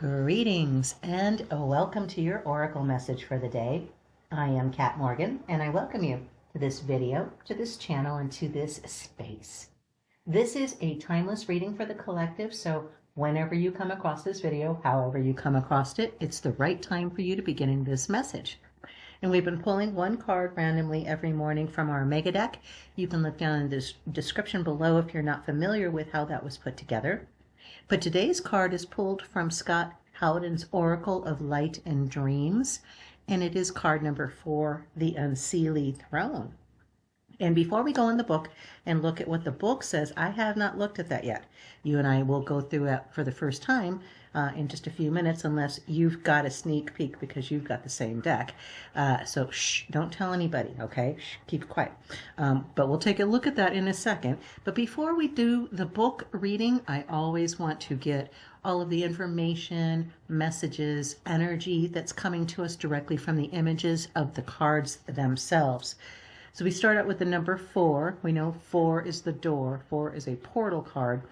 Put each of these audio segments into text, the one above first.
Greetings and welcome to your Oracle message for the day. I am Kat Morgan and I welcome you to this video, to this channel, and to this space. This is a timeless reading for the collective, so whenever you come across this video, however you come across it, it's the right time for you to be getting this message. And we've been pulling one card randomly every morning from our mega deck. You can look down in the description below if you're not familiar with how that was put together. But today's card is pulled from Scot Howden's Oracle of Light and Dreams, and it is card number 4, the Unseelie Throne. And before we go in the book and look at what the book says, I have not looked at that yet. You and I will go through it for the first time in just a few minutes, unless you've got a sneak peek because you've got the same deck. So shh, don't tell anybody, okay? Shh, keep it quiet. But we'll take a look at that in a second. But before we do the book reading, I always want to get all of the information, messages, energy that's coming to us directly from the images of the cards themselves. So we start out with the number 4. We know 4 is the door. 4 is a portal card.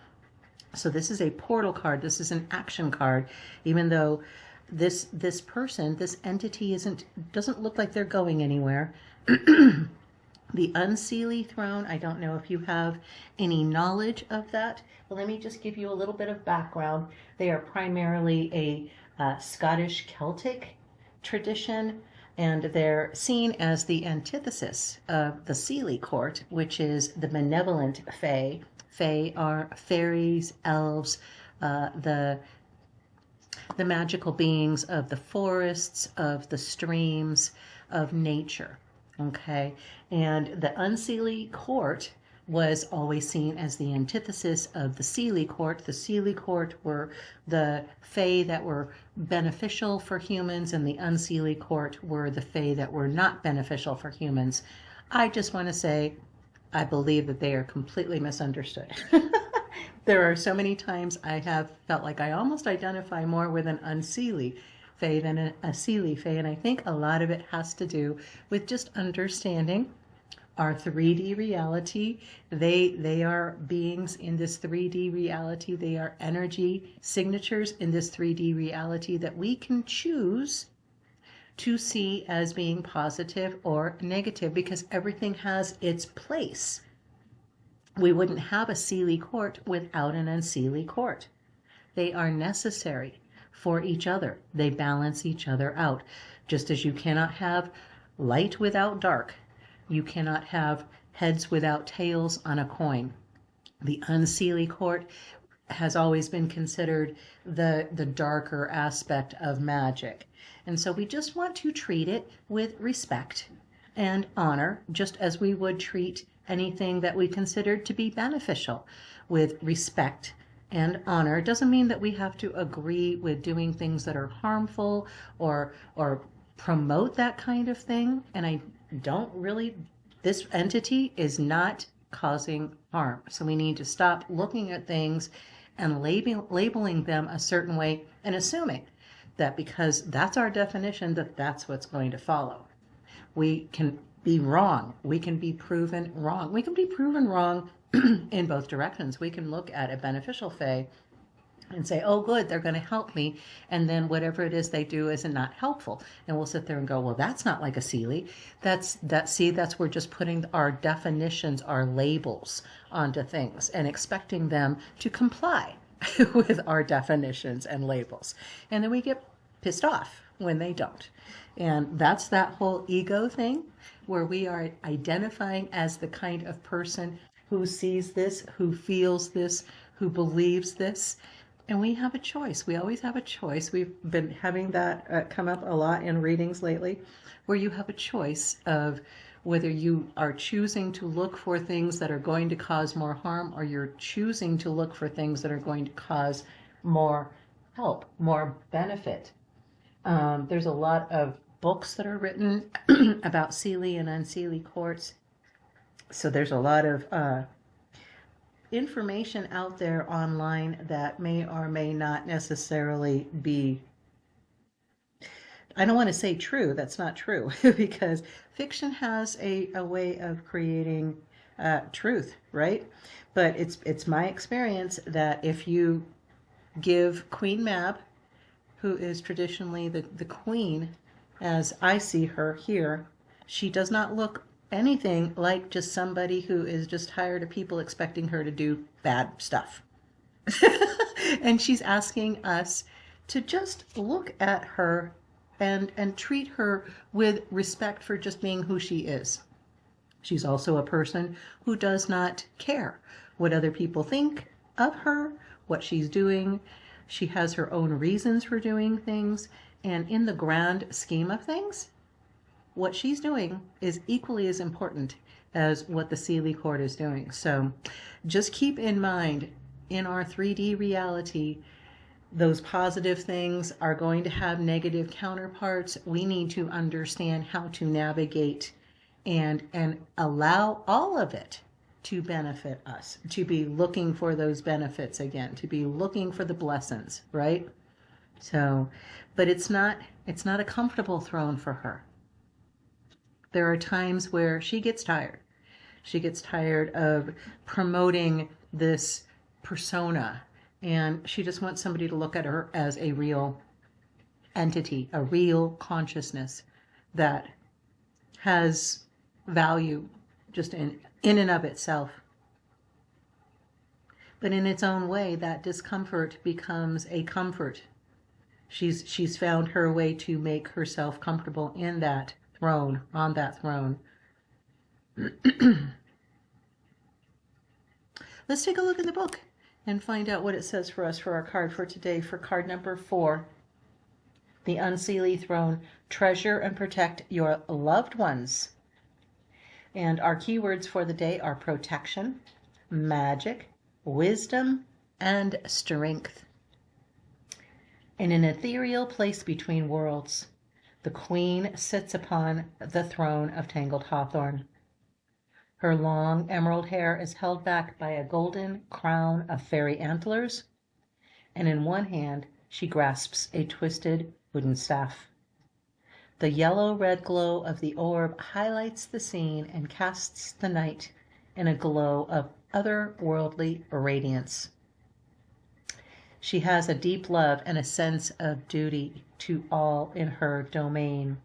So this is a portal card. This is an action card, even though this person, this entity doesn't look like they're going anywhere. The Unseelie Throne, I don't know if you have any knowledge of that. Well, let me just give you a little bit of background. They are primarily a Scottish Celtic tradition, and they're seen as the antithesis of the Seelie court, which is the benevolent fae. Fae are fairies, elves, the magical beings of the forests, of the streams, of nature. Okay, and the Unseelie court was always seen as the antithesis of the Seelie court. The Seelie court were the fae that were beneficial for humans, and the Unseelie court were the fae that were not beneficial for humans. I just want to say, I believe that they are completely misunderstood. There are so many times I have felt like I almost identify more with an Unseelie fae than a Seelie fae, and I think a lot of it has to do with just understanding our 3D reality. They are beings in this 3D reality. They are energy signatures in this 3D reality that we can choose to see as being positive or negative, because everything has its place. We wouldn't have a Seelie court without an Unseelie court. They are necessary for each other. They balance each other out. Just as you cannot have light without dark, you cannot have heads without tails on a coin. The Unseelie court has always been considered the darker aspect of magic. And so we just want to treat it with respect and honor, just as we would treat anything that we considered to be beneficial with respect and honor. It doesn't mean that we have to agree with doing things that are harmful or promote that kind of thing. And I don't really, this entity is not causing harm. So we need to stop looking at things and labeling them a certain way and assuming that because that's our definition, that that's what's going to follow. We can be wrong. We can be proven wrong. We can be proven wrong in both directions. We can look at a beneficial fae and say, oh, good, they're going to help me. And then whatever it is they do is not helpful. And we'll sit there and go, well, that's not like a Seelie. That's we're just putting our definitions, our labels onto things and expecting them to comply with our definitions and labels. And then we get pissed off when they don't. And that's that whole ego thing where we are identifying as the kind of person who sees this, who feels this, who believes this. And we have a choice. We always have a choice. We've been having that come up a lot in readings lately, where you have a choice of whether you are choosing to look for things that are going to cause more harm, or you're choosing to look for things that are going to cause more help, more benefit. There's a lot of books that are written about Seelie and Unseelie courts. So there's a lot of information out there online that may or may not necessarily be, I don't want to say true, that's not true, because fiction has a way of creating truth, right? But it's my experience that if you give Queen Mab who is traditionally the queen, as I see her here, she does not look anything like just somebody who is just tired of people expecting her to do bad stuff. And she's asking us to just look at her and treat her with respect for just being who she is. She's also a person who does not care what other people think of her, what she's doing. She has her own reasons for doing things, and in the grand scheme of things, what she's doing is equally as important as what the Unseelie court is doing. So just keep in mind, in our 3D reality, those positive things are going to have negative counterparts. We need to understand how to navigate and allow all of it to benefit us, to be looking for those benefits again, to be looking for the blessings, right? So, but it's not a comfortable throne for her. There are times where she gets tired. She gets tired of promoting this persona, and she just wants somebody to look at her as a real entity, a real consciousness that has value just in and of itself. But in its own way, that discomfort becomes a comfort. She's found her way to make herself comfortable in that throne, on that throne. Let's take a look at the book and find out what it says for us for our card for today. For card number 4, the Unseelie Throne, treasure and protect your loved ones. And our keywords for the day are protection, magic, wisdom, and strength. In an ethereal place between worlds, the queen sits upon the throne of tangled hawthorn. Her long emerald hair is held back by a golden crown of fairy antlers, and in one hand she grasps a twisted wooden staff. The yellow-red glow of the orb highlights the scene and casts the night in a glow of otherworldly radiance. She has a deep love and a sense of duty to all in her domain.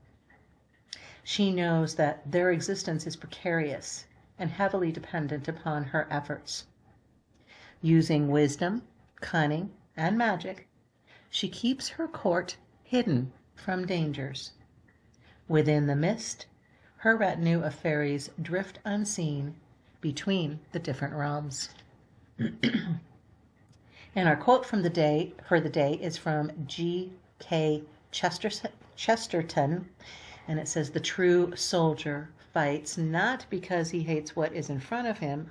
She knows that their existence is precarious and heavily dependent upon her efforts. Using wisdom, cunning, and magic, she keeps her court hidden from dangers. Within the mist, her retinue of fairies drift unseen between the different realms. And our quote from the day is from G.K. Chesterton, and it says, "The true soldier fights not because he hates what is in front of him,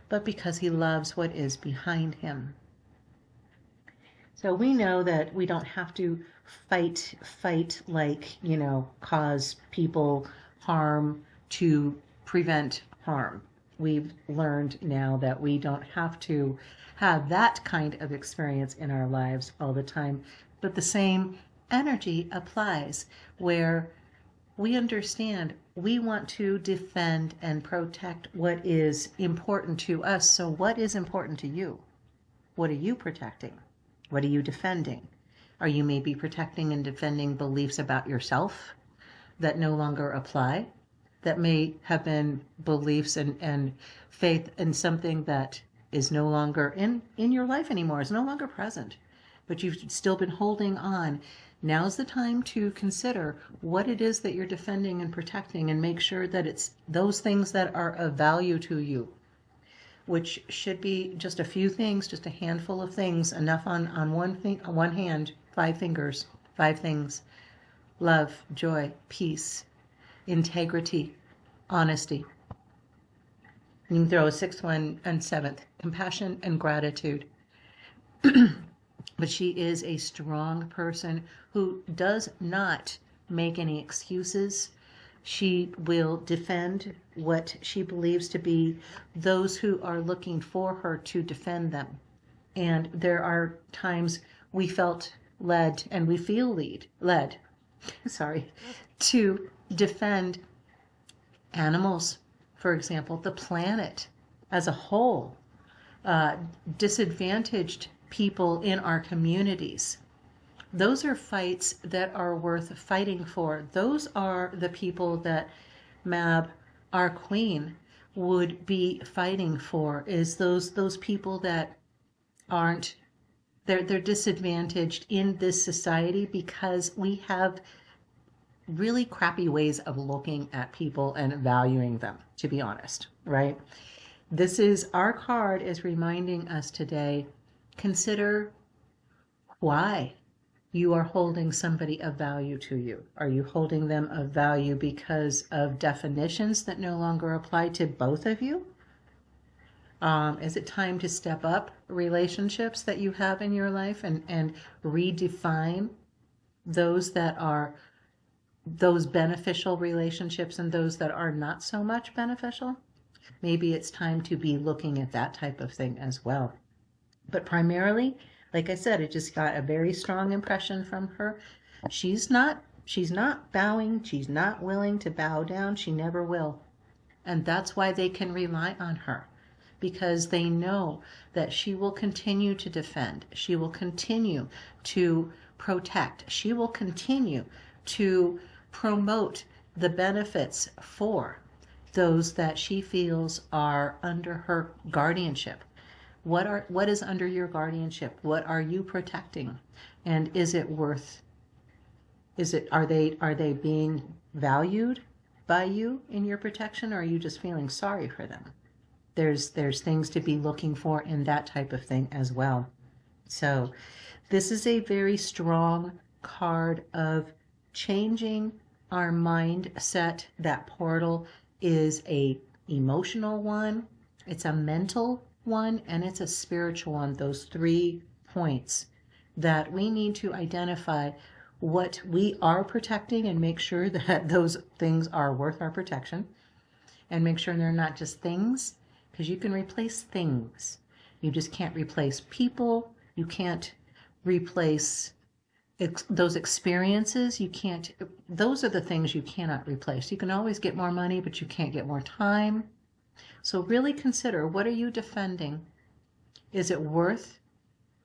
but because he loves what is behind him." So we know that we don't have to fight like, cause people harm to prevent harm. We've learned now that we don't have to have that kind of experience in our lives all the time, but the same energy applies where we understand we want to defend and protect what is important to us. So what is important to you? What are you protecting? What are you defending? Are you maybe protecting and defending beliefs about yourself that no longer apply? That may have been beliefs and faith in something that is no longer in your life anymore, is no longer present, but you've still been holding on. Now's the time to consider what it is that you're defending and protecting, and make sure that it's those things that are of value to you, which should be just a few things, just a handful of things, enough on one hand, 5 fingers, 5 things: love, joy, peace, integrity, honesty. You can throw a 6th one and 7th, compassion and gratitude. But she is a strong person who does not make any excuses. She will defend what she believes to be those who are looking for her to defend them. And there are times we felt led, and we feel led to defend animals, for example, the planet as a whole, disadvantaged people in our communities. Those are fights that are worth fighting for. Those are the people that Mab, our queen, would be fighting for, is those people that aren't, they're disadvantaged in this society because we have really crappy ways of looking at people and valuing them, to be honest, right? This is, our card is reminding us today, consider why you are holding somebody of value to you. Are you holding them of value because of definitions that no longer apply to both of you? Is it time to step up relationships that you have in your life and redefine those that are those beneficial relationships and those that are not so much beneficial? Maybe it's time to be looking at that type of thing as well. But primarily, like I said, it just got a very strong impression from her. She's not bowing. She's not willing to bow down. She never will. And that's why they can rely on her, because they know that she will continue to defend. She will continue to protect. She will continue to promote the benefits for those that she feels are under her guardianship. What is under your guardianship? What are you protecting? And is it worth, are they being valued by you in your protection, or are you just feeling sorry for them? There's things to be looking for in that type of thing as well. So this is a very strong card of changing our mindset. That portal is a emotional one, it's a mental one, and it's a spiritual one. Those 3 points that we need to identify what we are protecting and make sure that those things are worth our protection, and make sure they're not just things, because you can replace things. You just can't replace people. You can't replace those experiences. You can't, those are the things you cannot replace. You can always get more money, but you can't get more time. So really consider, what are you defending? Is it worth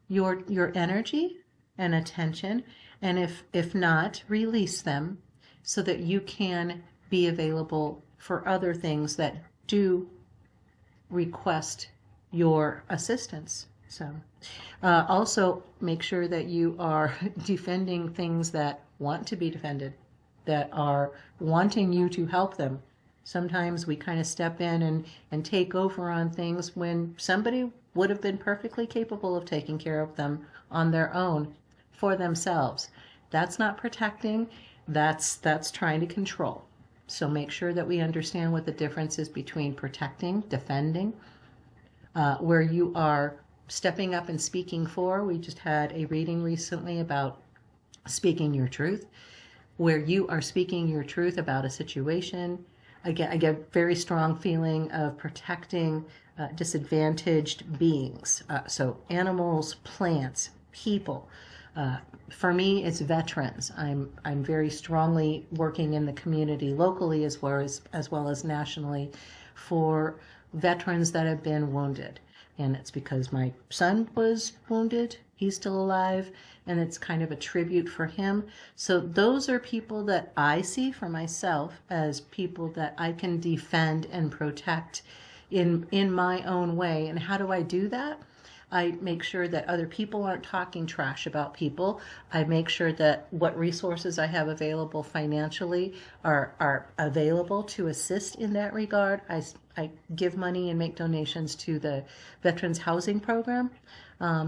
your energy and attention? And if not, release them so that you can be available for other things that do request your assistance. So also make sure that you are defending things that want to be defended, that are wanting you to help them. Sometimes we kind of step in and take over on things when somebody would have been perfectly capable of taking care of them on their own for themselves. That's not protecting, that's trying to control. So make sure that we understand what the difference is between protecting, defending, where you are stepping up and speaking for. We just had a reading recently about speaking your truth, where you are speaking your truth about a situation. Again, I get a very strong feeling of protecting disadvantaged beings. So animals, plants, people. For me, it's veterans. I'm very strongly working in the community locally as well as nationally for veterans that have been wounded. And it's because my son was wounded. He's still alive, and it's kind of a tribute for him. So those are people that I see for myself as people that I can defend and protect in my own way. And how do I do that? I make sure that other people aren't talking trash about people. I make sure that what resources I have available financially are available to assist in that regard. I give money and make donations to the Veterans Housing Program.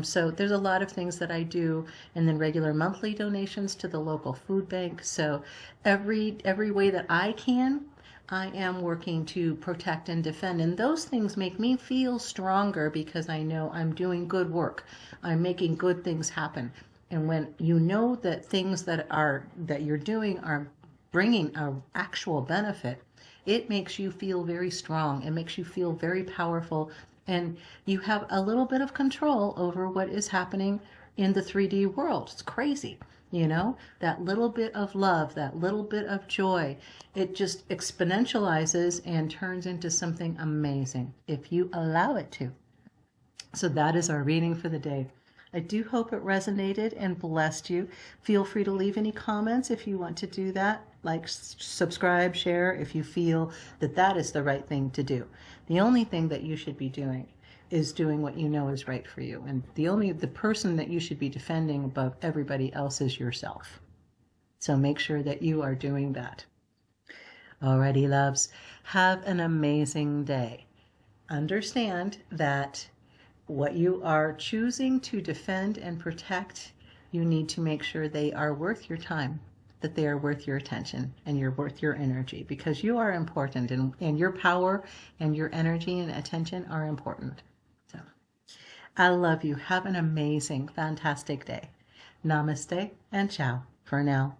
So there's a lot of things that I do, and then regular monthly donations to the local food bank. So every way that I can, I am working to protect and defend, and those things make me feel stronger because I know I'm doing good work. I'm making good things happen. And when you know that things that you're doing are bringing an actual benefit, it makes you feel very strong. It makes you feel very powerful, and you have a little bit of control over what is happening in the 3D world. It's crazy. You know, that little bit of love, that little bit of joy, it just exponentializes and turns into something amazing if you allow it to. So that is our reading for the day. I do hope it resonated and blessed you. Feel free to leave any comments if you want to do that. Like, subscribe, share if you feel that that is the right thing to do. The only thing that you should be doing is doing what you know is right for you. And the person that you should be defending above everybody else is yourself. So make sure that you are doing that. Alrighty, loves. Have an amazing day. Understand that what you are choosing to defend and protect, you need to make sure they are worth your time, that they are worth your attention and you're worth your energy, because you are important, and your power and your energy and attention are important. So I love you. Have an amazing, fantastic day. Namaste and ciao for now.